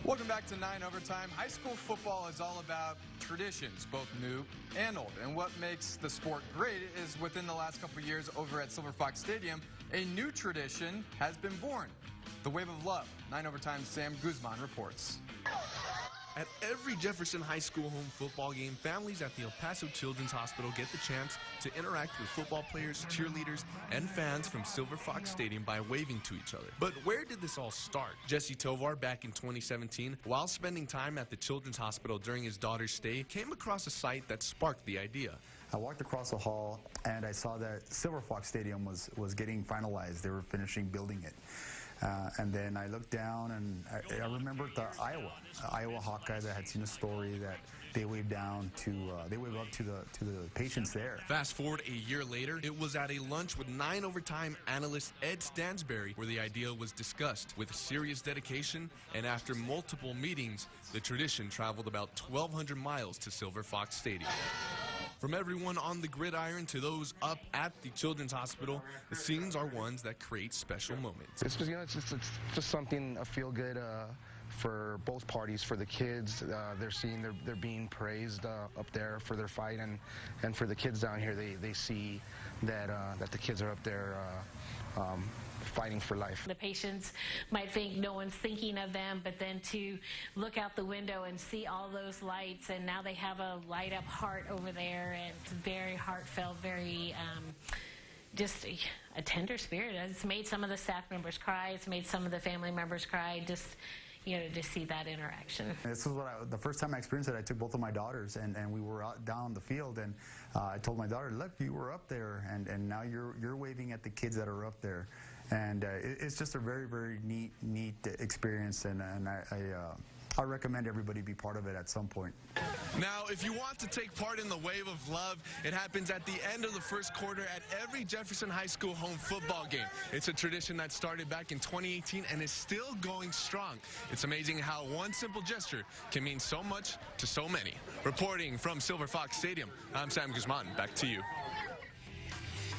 Welcome back to 9 Overtime. High school football is all about traditions, both new and old. And what makes the sport great is within the last couple of years over at Silver Fox Stadium, a new tradition has been born. The Wave of Love. 9 Overtime's Sam Guzman reports. At every Jefferson High School home football game, families at the El Paso Children's Hospital get the chance to interact with football players, cheerleaders, and fans from Silver Fox Stadium by waving to each other. But where did this all start? Jesse Tovar, back in 2017, while spending time at the Children's Hospital during his daughter's stay, came across a site that sparked the idea. I walked across the hall and I saw that Silver Fox Stadium was getting finalized. They were finishing building it. And then I looked down and I remembered the Iowa Hawkeyes. I had seen a story that they waved down to, they waved up to the patients there. Fast forward a year later, it was at a lunch with 9 Overtime analyst Ed Stansberry where the idea was discussed. With serious dedication and after multiple meetings, the tradition traveled about 1,200 miles to Silver Fox Stadium. From everyone on the gridiron to those up at the Children's Hospital, the scenes are ones that create special moments. It's just, it's just something, a feel-good for both parties, for the kids. They're seeing they're being praised up there for their fight, and for the kids down here, they see that the kids are up there fighting for life. The patients might think no one's thinking of them, but then to look out the window and see all those lights, and now they have a light up heart over there, and it's very heartfelt, very just a tender spirit. It's made some of the staff members cry. It's made some of the family members cry. Just, you know, to see that interaction. This is the first time I experienced it. I took both of my daughters, and we were out down the field, and I told my daughter, look, you were up there, and now you're waving at the kids that are up there. And it's just a very, very neat experience, and I recommend everybody be part of it at some point. Now, if you want to take part in the Wave of Love, it happens at the end of the first quarter at every Jefferson High School home football game. It's a tradition that started back in 2018 and is still going strong. It's amazing how one simple gesture can mean so much to so many. Reporting from Silver Fox Stadium, I'm Sam Guzman. Back to you.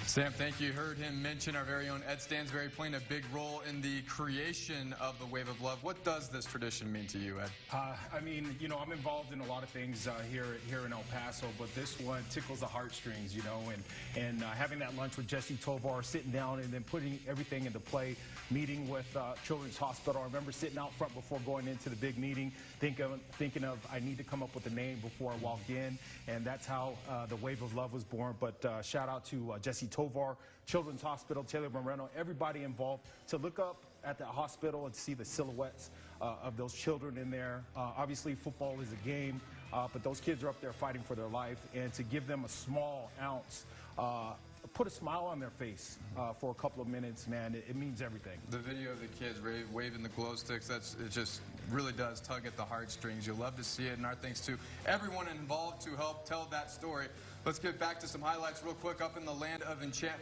Sam, thank you. You heard him mention our very own Ed Stansberry playing a big role in the creation of the Wave of Love. What does this tradition mean to you, Ed? I mean, you know, I'm involved in a lot of things here in El Paso, but this one tickles the heartstrings, you know, and having that lunch with Jesse Tovar, sitting down and then putting everything into play, meeting with Children's Hospital. I remember sitting out front before going into the big meeting, thinking of I need to come up with a name before I walked in, and that's how the Wave of Love was born. But shout out to Jesse Tovar, Children's Hospital, Taylor Moreno, everybody involved, to look up at the hospital and see the silhouettes of those children in there. Obviously, football is a game, but those kids are up there fighting for their life, and to give them a small ounce, put a smile on their face for a couple of minutes, man, it means everything. The video of the kids waving the glow sticks, it just really does tug at the heartstrings. You'll love to see it, and our thanks to everyone involved to help tell that story. Let's get back to some highlights real quick up in the land of enchantment.